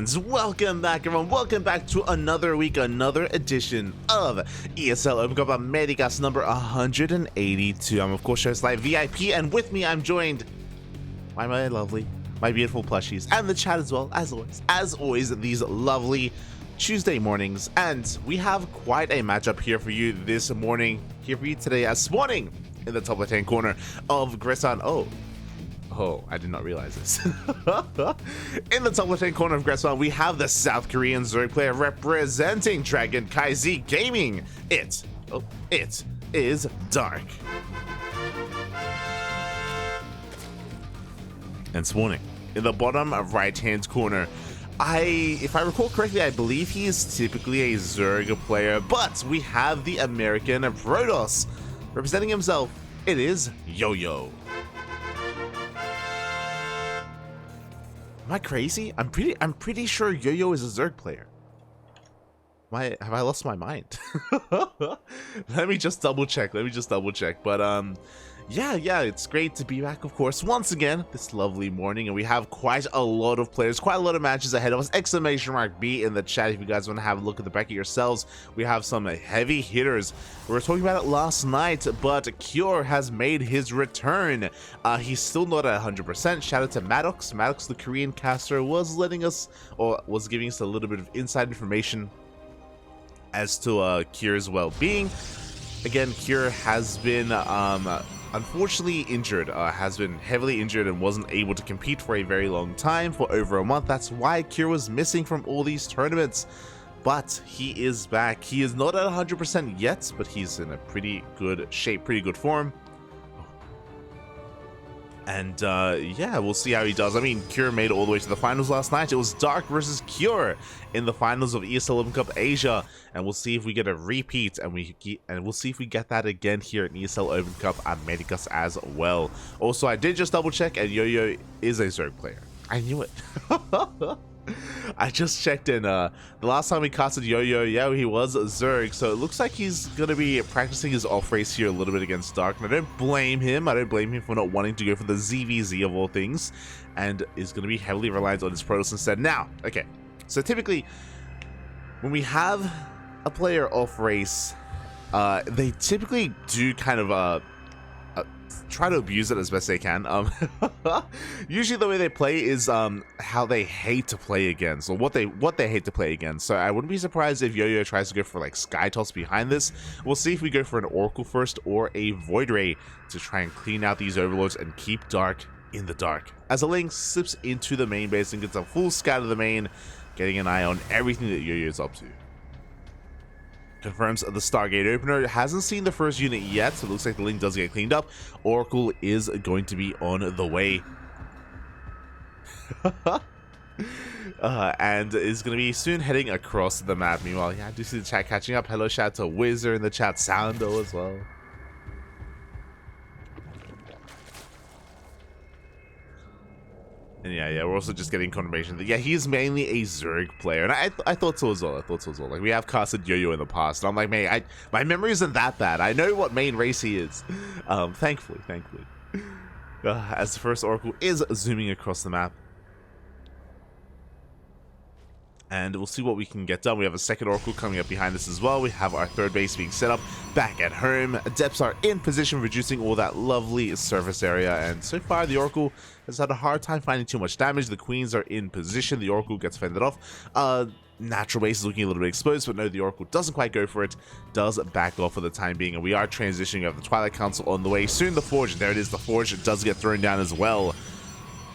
And welcome back, everyone. Welcome back to another week, another edition of ESL Open Cup Americas number 182. I'm, of course, your host, ZvP, and with me, I'm joined by my lovely, my beautiful plushies, and the chat as well, as always, these lovely Tuesday mornings. And we have quite a matchup here for you this morning, here for you today, as spawning in the top left-hand corner of Gressan. Oh, I did not realize this. In the top left-hand corner of Gressan, we have the South Korean Zerg player representing CranKy Z Gaming. It is Dark. And spawning in the bottom right-hand corner, if I recall correctly, I believe he is typically a Zerg player, but we have the American Protoss representing himself. It is Yoyo. Am I crazy? I'm pretty sure Yoyo is a Zerg player. Have I lost my mind? Let me just double check. But yeah, it's great to be back, of course, once again this lovely morning, and we have quite a lot of players, quite a lot of matches ahead of us. !B in the chat if you guys want to have a look at the bracket yourselves. We have some heavy hitters. We were talking about it last night, but Cure has made his return. He's still not at 100%. Shout out to Maddox. Maddox, the Korean caster, was giving us a little bit of inside information as to Cure's well-being. Again, Cure has been unfortunately injured, has been heavily injured and wasn't able to compete for a very long time, for over a month. That's why Cure was missing from all these tournaments, but he is back. He is not at 100% yet, but he's in a pretty good shape, pretty good form. And yeah, we'll see how he does. I mean, Cure made it all the way to the finals last night. It was Dark versus Cure in the finals of ESL Open Cup Asia, and we'll see if we get a repeat, and we'll see if we get that again here in ESL Open Cup Americas as well. Also, I did just double check, and Yoyo is a Zerg player. I knew it. I just checked in. The last time we casted Yoyo, yeah, he was a Zerg, so it looks like he's gonna be practicing his off race here a little bit against Dark, and I don't blame him. For not wanting to go for the ZvZ of all things, and is gonna be heavily reliant on his Protoss instead. Now, okay, so typically when we have a player off race, they typically do kind of try to abuse it as best they can. Usually the way they play is how they hate to play against, or what they hate to play against. So I wouldn't be surprised if Yoyo tries to go for like Sky Toss behind this. We'll see if we go for an Oracle first or a Void Ray to try and clean out these overlords and keep Dark in the dark. As a Link slips into the main base and gets a full scout of the main, getting an eye on everything that Yoyo is up to. Confirms the Stargate opener. Hasn't seen the first unit yet, so it looks like the Link does get cleaned up. Oracle is going to be on the way. And is going to be soon heading across the map. Meanwhile, yeah, I do see the chat catching up. Hello, shout out to Wizard in the chat. Soundo as well. And yeah, we're also just getting confirmation that, yeah, he's mainly a Zerg player. And I thought so as well. Like, we have casted Yoyo in the past. And I'm like, man, my memory isn't that bad. I know what main race he is. Thankfully. As the first Oracle is zooming across the map. And we'll see what we can get done. We have a second Oracle coming up behind this as well. We have our third base being set up back at home. Adepts are in position, reducing all that lovely surface area. And so far, the Oracle has had a hard time finding too much damage. The Queens are in position. The Oracle gets fended off. Natural base is looking a little bit exposed, but no, the Oracle doesn't quite go for it. Does back off for the time being. And we are transitioning of the Twilight Council on the way. Soon the Forge. There it is. The Forge does get thrown down as well.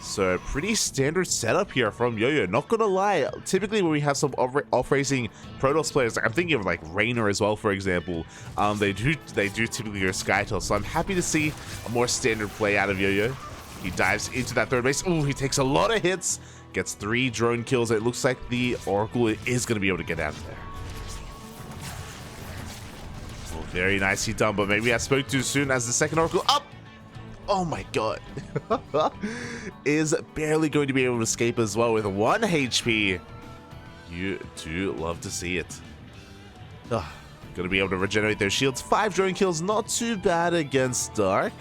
So pretty standard setup here from Yoyo. Not gonna lie, typically when we have some off-racing Protoss players, I'm thinking of like Raynor as well, for example, they do typically go Sky Toss. So I'm happy to see a more standard play out of Yoyo. He dives into that third base. Oh, he takes a lot of hits, gets 3 drone kills. It looks like the Oracle is gonna be able to get out of there. Oh, very nicely done, but maybe I spoke too soon as the second Oracle up. Oh my god. Is barely going to be able to escape as well with 1 HP. You do love to see it. Gonna be able to regenerate their shields. 5 drone kills, not too bad against Dark.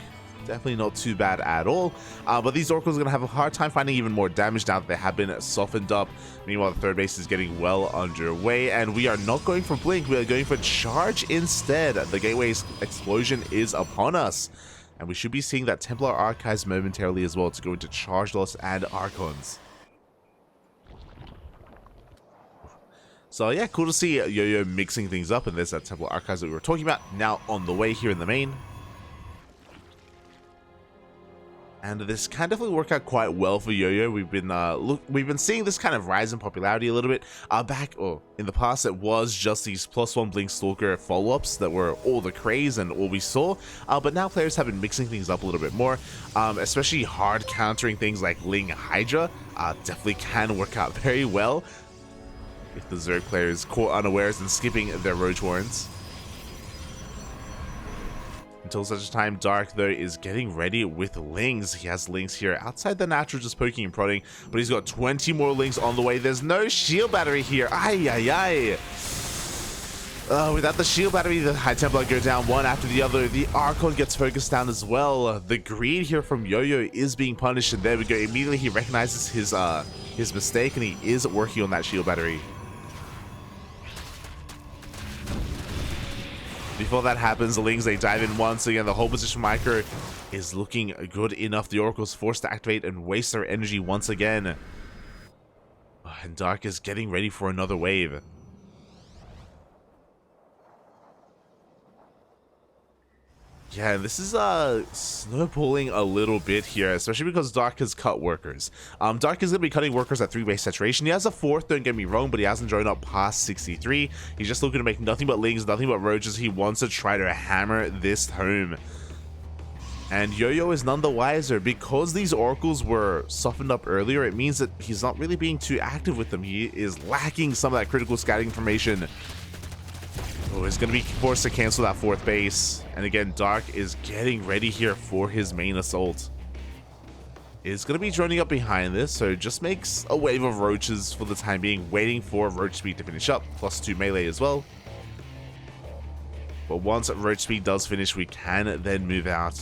Definitely not too bad at all. But these oracles are going to have a hard time finding even more damage now that they have been softened up. Meanwhile, the third base is getting well underway, and we are not going for blink. We are going for charge instead. The gateway's explosion is upon us, and we should be seeing that Templar Archives momentarily as well to go into charge loss and Archons. So yeah, cool to see Yoyo mixing things up, and there's that Templar Archives that we were talking about now on the way here in the main. And this can definitely work out quite well for Yoyo. We've been seeing this kind of rise in popularity a little bit. In the past, it was just these +1 Blink Stalker follow-ups that were all the craze and all we saw. But now players have been mixing things up a little bit more, especially hard countering things like Ling Hydra. Definitely can work out very well if the Zerg player is caught unawares and skipping their Roach Warrens. Until such a time, Dark, though, is getting ready with Lings. He has Lings here outside the natural, just poking and prodding, but he's got 20 more Lings on the way. There's no shield battery here. Ay, ay, ay. Without the shield battery, the High Templar go down one after the other. The Archon gets focused down as well. The greed here from Yoyo is being punished, and there we go. Immediately, he recognizes his mistake, and he is working on that shield battery. Before that happens, the Lings, they dive in once again. The whole position micro is looking good enough. The Oracle's forced to activate and waste their energy once again. And Dark is getting ready for another wave. Yeah, this is snowballing a little bit here, especially because Dark has cut workers. Dark is going to be cutting workers at 3-base saturation. He has a 4th, don't get me wrong, but he hasn't drawn up past 63. He's just looking to make nothing but Lings, nothing but Roaches. He wants to try to hammer this home. And Yoyo is none the wiser. Because these Oracles were softened up earlier, it means that he's not really being too active with them. He is lacking some of that critical scouting information. Oh, he's going to be forced to cancel that 4th base. And again, Dark is getting ready here for his main assault. Is going to be droning up behind this, so just makes a wave of Roaches for the time being, waiting for Roach Speed to finish up, +2 melee as well. But once Roach Speed does finish, we can then move out.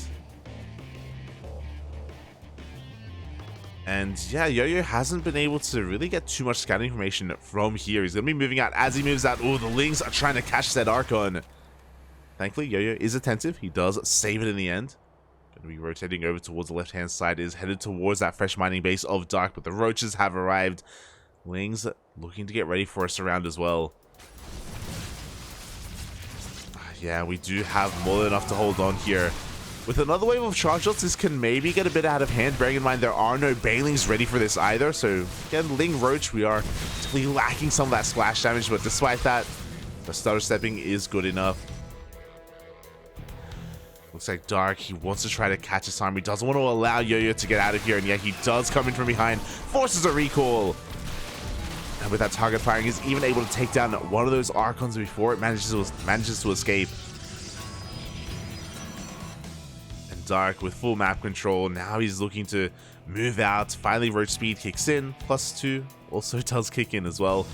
And yeah, Yoyo hasn't been able to really get too much scouting information from here. He's going to be moving out. As he moves out, oh, the Lings are trying to catch that Archon. Thankfully, Yoyo is attentive. He does save it in the end. Going to be rotating over towards the left-hand side. Is headed towards that fresh mining base of Dark, but the Roaches have arrived. Lings looking to get ready for a surround as well. Yeah, we do have more than enough to hold on here. With another wave of charge shots, this can maybe get a bit out of hand, bearing in mind there are no Banelings ready for this either. So again, Ling Roach, we are definitely lacking some of that splash damage, but despite that, the stutter stepping is good enough. Looks like Dark, he wants to try to catch his arm. He doesn't want to allow Yoyo to get out of here, and yet he does come in from behind, forces a recall. And with that target firing, he's even able to take down one of those Archons before it manages to escape. Dark with full map control. Now he's looking to move out. Finally, Roach Speed kicks in. +2 also does kick in as well.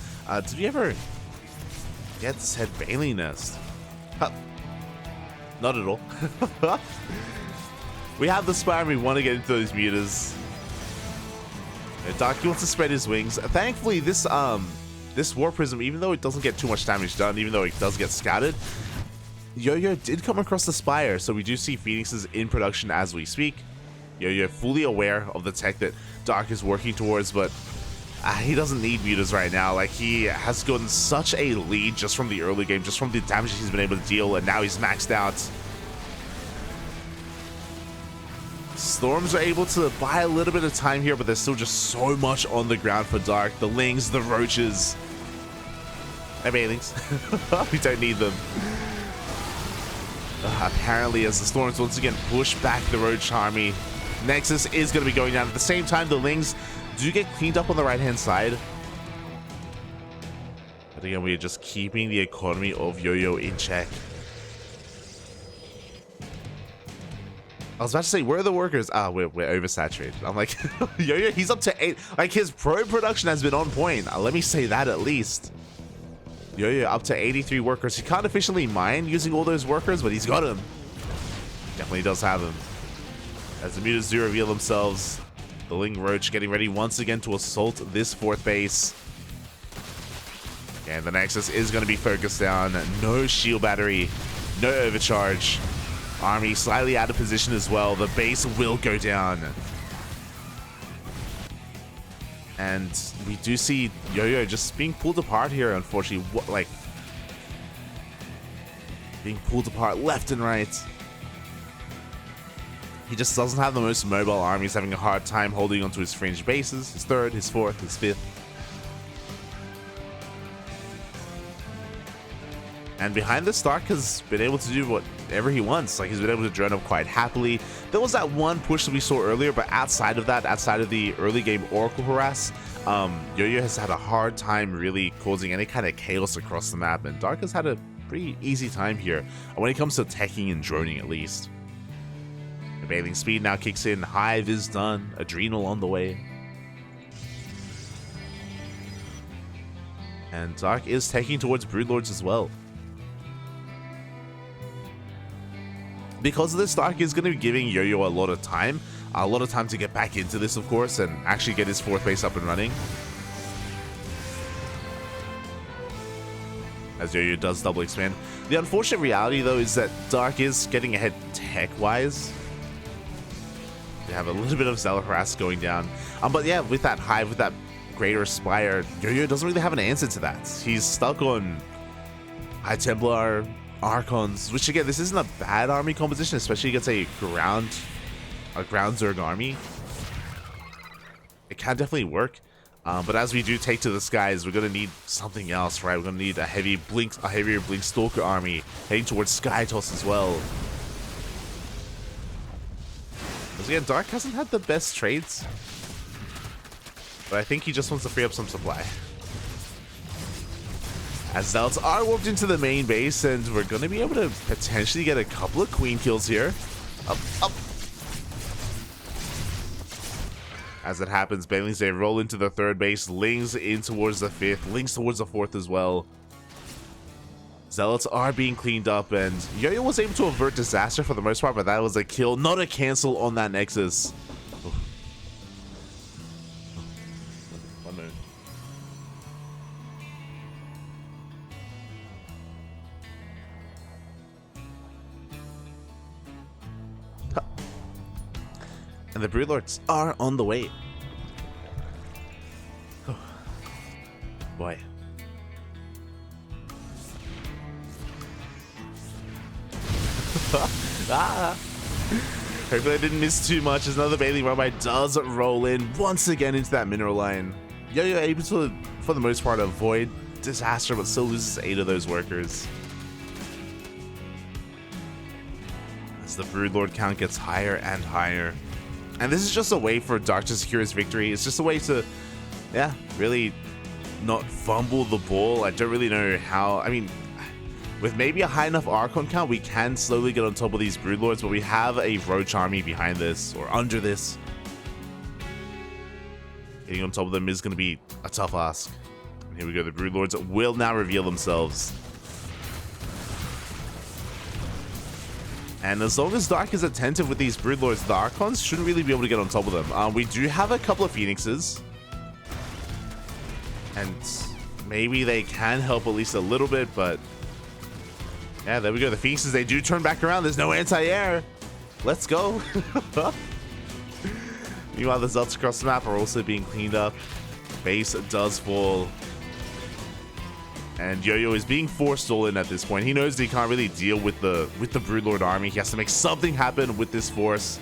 Did we ever get said Bailey Nest? Not at all. We have the Spire and we want to get into those mutas. Dark wants to spread his wings. Thankfully, this War Prism, even though it doesn't get too much damage done, even though it does get scouted, Yoyo did come across the Spire, so we do see Phoenixes in production as we speak. Yoyo fully aware of the tech that Dark is working towards, but he doesn't need mutas right now. Like, he has gotten such a lead just from the early game, just from the damage he's been able to deal, and now he's maxed out. Storms are able to buy a little bit of time here, but there's still just so much on the ground for Dark. The Lings, the Roaches. And Banelings. We don't need them. Apparently, as the Storms once again push back the Roach army, Nexus is going to be going down. At the same time, the Lings do get cleaned up on the right-hand side. But again, we are just keeping the economy of Yoyo in check. I was about to say, where are the workers? We're oversaturated. I'm like, Yoyo, he's up to 8. Like, his pro production has been on point. Let me say that at least. Yoyo up to 83 workers. He can't efficiently mine using all those workers, but he's got them. Definitely does have them. As the Mutas do reveal themselves, the Ling Roach getting ready once again to assault this 4th base. And the Nexus is going to be focused down. No shield battery, no overcharge. Army slightly out of position as well. The base will go down. And we do see Yoyo just being pulled apart here, unfortunately. Being pulled apart left and right. He just doesn't have the most mobile army. He's having a hard time holding onto his fringe bases. His 3rd, his 4th, his 5th. And behind this, Stark has been able to do whatever he wants. Like, he's been able to drone up quite happily. There was that one push that we saw earlier, but outside of that, outside of the early game Oracle harass, Yoyo has had a hard time really causing any kind of chaos across the map, and Dark has had a pretty easy time here when it comes to teching and droning, at least. The bathing speed now kicks in. Hive is done. Adrenal on the way. And Dark is taking towards Broodlords as well. Because of this, Dark is going to be giving Yoyo a lot of time to get back into this, of course, and actually get his 4th base up and running. As Yoyo does double expand. The unfortunate reality, though, is that Dark is getting ahead tech-wise. They have a little bit of Zealot harass going down. But yeah, with that Hive, with that Greater Spire, Yoyo doesn't really have an answer to that. He's stuck on High Templar, Archons, which again, this isn't a bad army composition, especially against a ground Zerg army. It can definitely work. But as we do take to the skies, we're gonna need something else, right? We're gonna need a heavier Blink Stalker army heading towards Sky Toss as well. Because again, Dark hasn't had the best trades, but I think he just wants to free up some supply. As Zealots are warped into the main base, and we're going to be able to potentially get a couple of queen kills here. Up. As it happens, Banelings, they roll into the 3rd base, Lings in towards the 5th, Lings towards the 4th as well. Zealots are being cleaned up, and Yoyo was able to avert disaster for the most part, but that was a kill, not a cancel on that Nexus. One minute. And the Broodlords are on the way. Oh, boy. Hopefully I didn't miss too much as another Bailey Rabbi does roll in once again into that mineral line. Yoyo able to, for the most part, avoid disaster, but still loses 8 of those workers. As the Broodlord count gets higher and higher. And this is just a way for Dark to secure his victory. It's just a way to, yeah, really not fumble the ball. I don't really know how. I mean, with maybe a high enough Archon count, we can slowly get on top of these Broodlords, but we have a Roach army behind this, or under this. Getting on top of them is going to be a tough ask. And here we go, the Broodlords will now reveal themselves. And as long as Dark is attentive with these Broodlords, the Archons shouldn't really be able to get on top of them. We do have a couple of Phoenixes. And maybe they can help at least a little bit, but... yeah, there we go. The Phoenixes, they do turn back around. There's no anti-air. Let's go. Meanwhile, the Zealots across the map are also being cleaned up. Base does fall. And Yoyo is being forced all in at this point. He knows that he can't really deal with the Broodlord army. He has to make something happen with this force.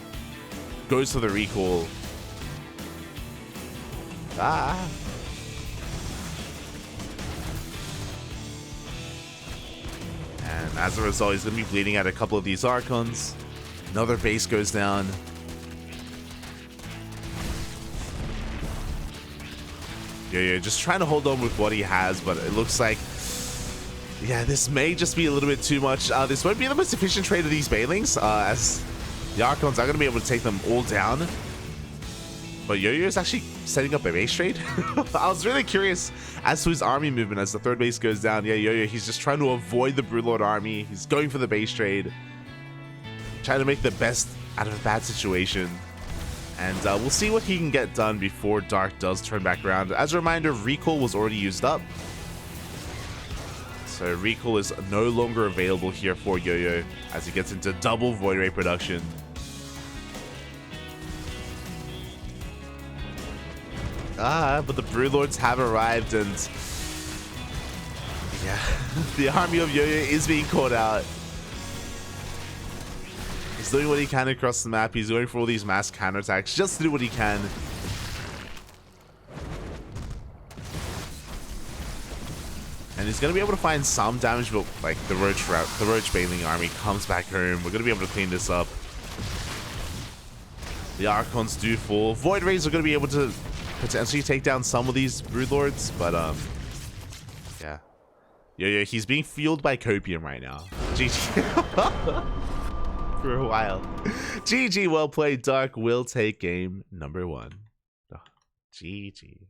Goes for the recall. Ah. And as a result, he's going to be bleeding out a couple of these Archons. Another base goes down. Yoyo just trying to hold on with what he has, but it looks like, yeah, this may just be a little bit too much. This won't be the most efficient trade of these Banelings, as the Archons are going to be able to take them all down. But Yoyo is actually setting up a base trade. I was really curious as to his army movement as the 3rd base goes down. Yeah, Yoyo, he's just trying to avoid the Broodlord army. He's going for the base trade. Trying to make the best out of a bad situation. And we'll see what he can get done before Dark does turn back around. As a reminder, Recall was already used up. So Recall is no longer available here for Yoyo as he gets into double Void Ray production. But the Broodlords have arrived, and yeah, the army of Yoyo is being caught out. He's doing what he can across the map. He's going for all these mass counterattacks just to do what he can. And he's going to be able to find some damage, but like the Roach Baling army comes back home. We're going to be able to clean this up. The Archons do fall. Void Rays are going to be able to potentially take down some of these Broodlords, but yeah. Yo, he's being fueled by Copium right now. GG. For a while. GG, well played. Dark will take game number 1. Oh, GG.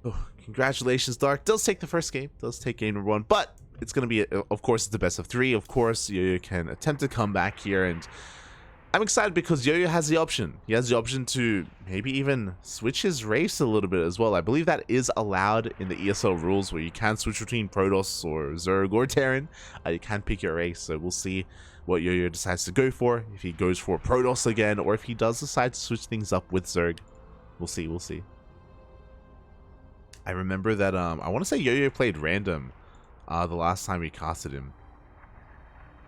Oh, congratulations, Dark. Does take the first game. Does take game number 1, but it's going to be, of course, it's the best of 3. Of course, Yoyo can attempt to come back here, and I'm excited because Yoyo has the option. He has the option to maybe even switch his race a little bit as well. I believe that is allowed in the ESL rules, where you can switch between Protoss or Zerg or Terran. You can pick your race, so we'll see what Yoyo decides to go for. If he goes for Protoss again, or if he does decide to switch things up with Zerg. We'll see, we'll see. I remember that, I want to say Yoyo played random the last time we casted him.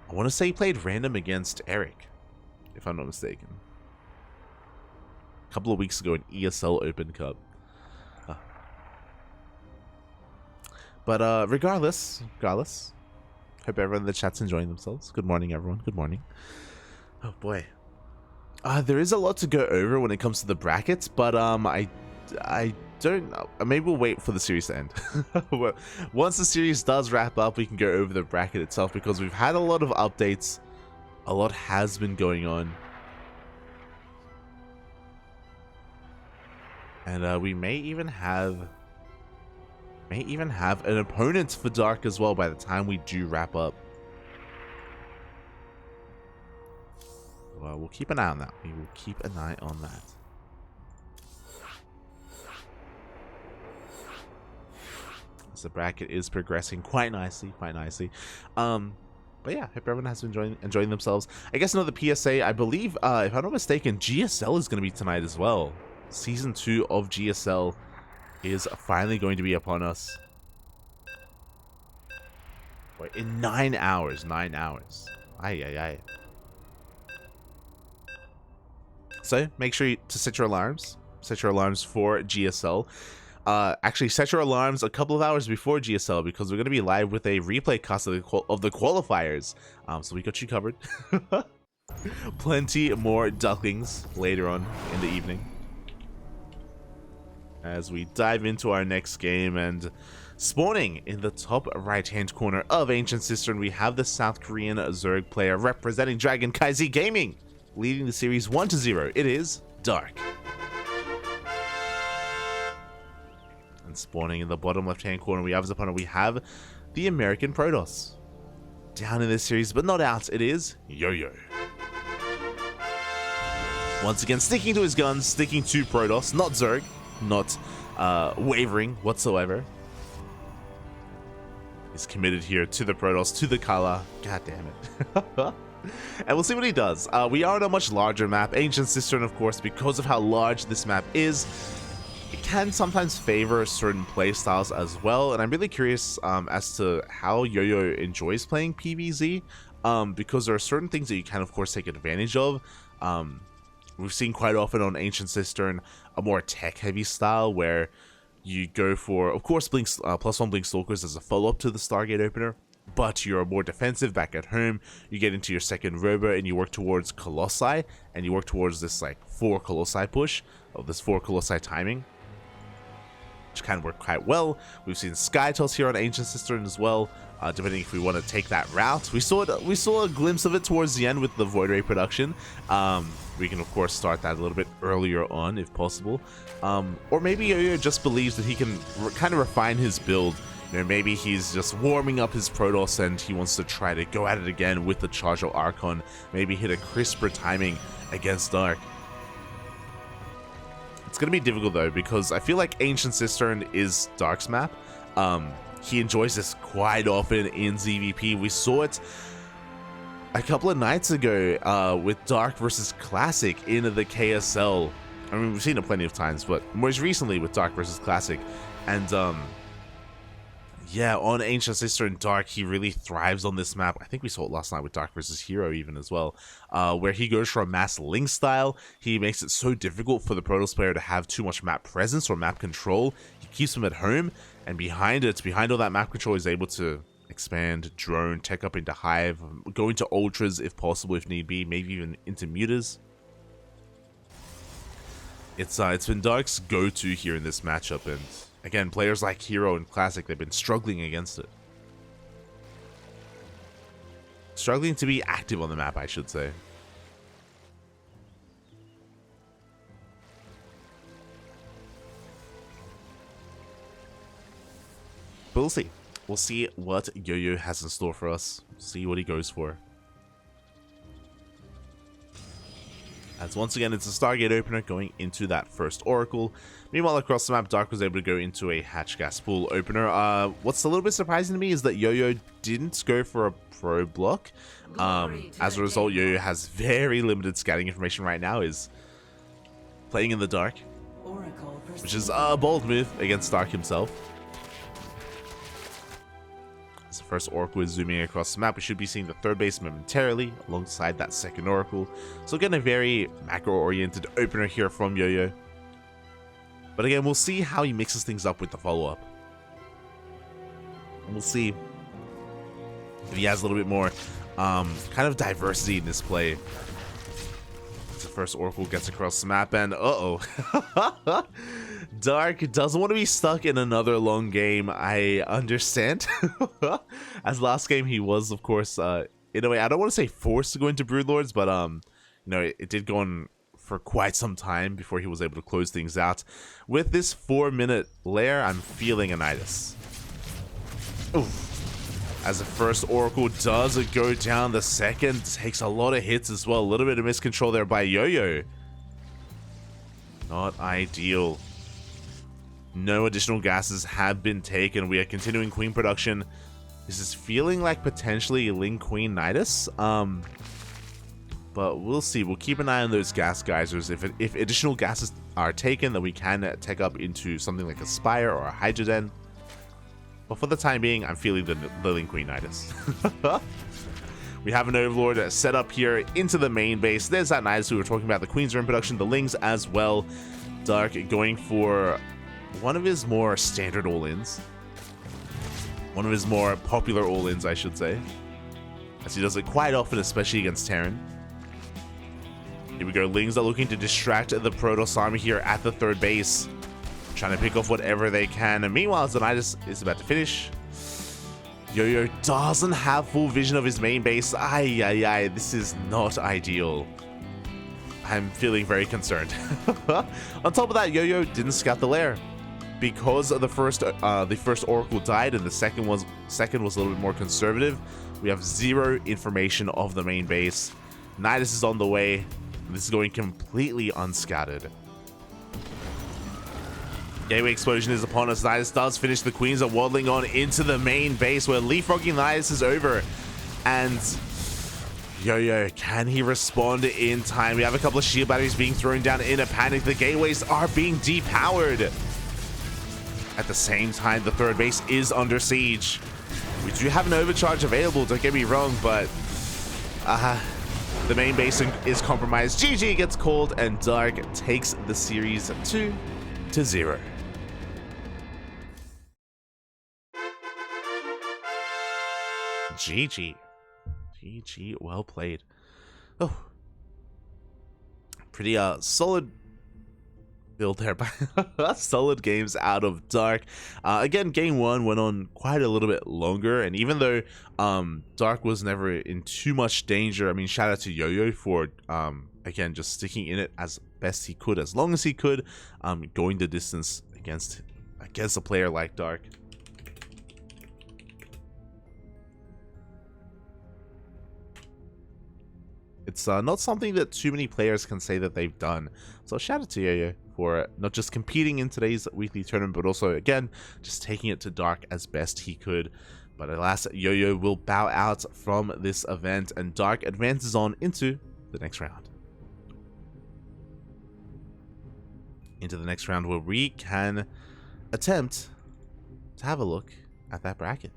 I want to say he played random against Eric, if I'm not mistaken. A couple of weeks ago in ESL Open Cup. But regardless, hope everyone in the chat's enjoying themselves. Good morning, everyone. Good morning. Oh boy. There is a lot to go over when it comes to the brackets, but I don't know. Maybe we'll wait for the series to end. Once the series does wrap up, we can go over the bracket itself, because we've had a lot of updates. A lot has been going on. And we may even have an opponent for Dark as well by the time we do wrap up. Well, we'll keep an eye on that. We will keep an eye on that. The bracket is progressing quite nicely, but yeah, hope everyone has been enjoying themselves. I guess another PSA, I believe, if I'm not mistaken, GSL is going to be tonight as well. Season 2 of GSL is finally going to be upon us. Wait, in 9 hours. 9 hours. Aye. So make sure to set your alarms. Set your alarms for GSL. Actually, set your alarms a couple of hours before GSL, because we're going to be live with a replay cast of the qualifiers. So we got you covered. Plenty more Ducklings later on in the evening, as we dive into our next game. And spawning in the top right-hand corner of Ancient Cistern, we have the South Korean Zerg player representing Dragon KyZ Gaming, leading the series 1-0. It is Dark. And spawning in the bottom left-hand corner, we have as opponent, we have the American Protoss. Down in this series, but not out, it is Yoyo. Once again, sticking to his guns, sticking to Protoss, not Zerg, not wavering whatsoever. He's committed here to the Protoss, to the Kala. God damn it. And we'll see what he does. We are on a much larger map. Ancient Cistern, of course, because of how large this map is, it can sometimes favor certain playstyles as well, and I'm really curious as to how Yoyo enjoys playing PvZ, because there are certain things that you can, of course, take advantage of. We've seen quite often on Ancient Cistern a more tech-heavy style, where you go for, of course, +1 Blink Stalkers as a follow-up to the Stargate opener, but you're more defensive back at home. You get into your second Robo, and you work towards Colossi, and you work towards this, like, 4 Colossi push, of this 4 Colossi timing, which can work quite well. We've seen Skytoss here on Ancient Cistern as well, depending if we want to take that route. We saw a glimpse of it towards the end with the Void Ray production. We can, of course, start that a little bit earlier on if possible. Or maybe Yoyo just believes that he can kind of refine his build You know, maybe he's just warming up his Protoss and he wants to try to go at it again with the Charge of Archon. Maybe hit a crisper timing against Dark. It's going to be difficult though, because I feel like Ancient Cistern is Dark's map. He enjoys this quite often in ZvP. We saw it a couple of nights ago with Dark versus Classic in the KSL. I mean, we've seen it plenty of times, but most recently with Dark versus Classic. And yeah, on Ancient Cistern Dark, he really thrives on this map. I think we saw it last night with Dark versus Hero even as well, where he goes for a mass link style. He makes it so difficult for the Protoss player to have too much map presence or map control. He keeps them at home, and behind all that map control, he's able to expand, drone, tech up into Hive, go into Ultras if possible, if need be, maybe even into Mutas. It's been Dark's go-to here in this matchup, and again, players like Hero and Classic, they've been struggling against it. Struggling to be active on the map, I should say. But we'll see. We'll see what Yoyo has in store for us. See what he goes for. As once again, it's a Stargate opener going into that first Oracle. Meanwhile, across the map, Dark was able to go into a Hatch Gas Pool opener. What's a little bit surprising to me is that Yoyo didn't go for a pro block. As a result, Yoyo has very limited scouting information right now, is playing in the dark, which is a bold move against Dark himself. As the first Oracle is zooming across the map, we should be seeing the third base momentarily alongside that second Oracle. So again, a very macro-oriented opener here from Yoyo. But again, we'll see how he mixes things up with the follow-up. And we'll see if he has a little bit more kind of diversity in this play. As the first Oracle gets across the map, and uh-oh. Dark doesn't want to be stuck in another long game. I understand. As last game, he was, of course, in a way, I don't want to say forced to go into Broodlords, but you know, it did go on for quite some time before he was able to close things out. With this 4-minute lair, I'm feeling an itis. Oof. As the first Oracle does go down, the second takes a lot of hits as well. A little bit of miscontrol there by Yoyo. Not ideal. No additional gases have been taken. We are continuing Queen production. This is feeling like potentially Ling Queen Nidus. But we'll see. We'll keep an eye on those gas geysers. If additional gases are taken, then we can tech up into something like a Spire or a Hydroden. But for the time being, I'm feeling the Ling Queen Nidus. We have an Overlord set up here into the main base. There's that Nidus we were talking about. The Queens are in production. The Lings as well. Dark going for one of his more standard all-ins. One of his more popular all-ins, I should say. As he does it quite often, especially against Terran. Here we go. Lings are looking to distract the Protoss army here at the third base. Trying to pick off whatever they can. And meanwhile, Zenitis is about to finish. Yoyo doesn't have full vision of his main base. Ay. This is not ideal. I'm feeling very concerned. On top of that, Yoyo didn't scout the lair. Because the first Oracle died and the second was a little bit more conservative, we have zero information of the main base. Nidus is on the way. This is going completely unscouted. Gateway explosion is upon us. Nidus does finish. The Queens are waddling on into the main base where leapfrogging Nidus is over. And Yoyo, can he respond in time? We have a couple of shield batteries being thrown down in a panic. The gateways are being depowered. At the same time, the third base is under siege. We do have an overcharge available, don't get me wrong, but the main base is compromised. GG gets called, and Dark takes the series 2-0. GG, well played. Oh, pretty solid build there, but solid games out of Dark. Again, game one went on quite a little bit longer, and even though Dark was never in too much danger, I mean, shout out to Yoyo for again just sticking in it as best he could, as long as he could, going the distance against a player like Dark. It's not something that too many players can say that they've done. So shout out to Yoyo for not just competing in today's weekly tournament, but also, again, just taking it to Dark as best he could. But alas, Yoyo will bow out from this event, and Dark advances on into the next round. Into the next round, where we can attempt to have a look at that bracket.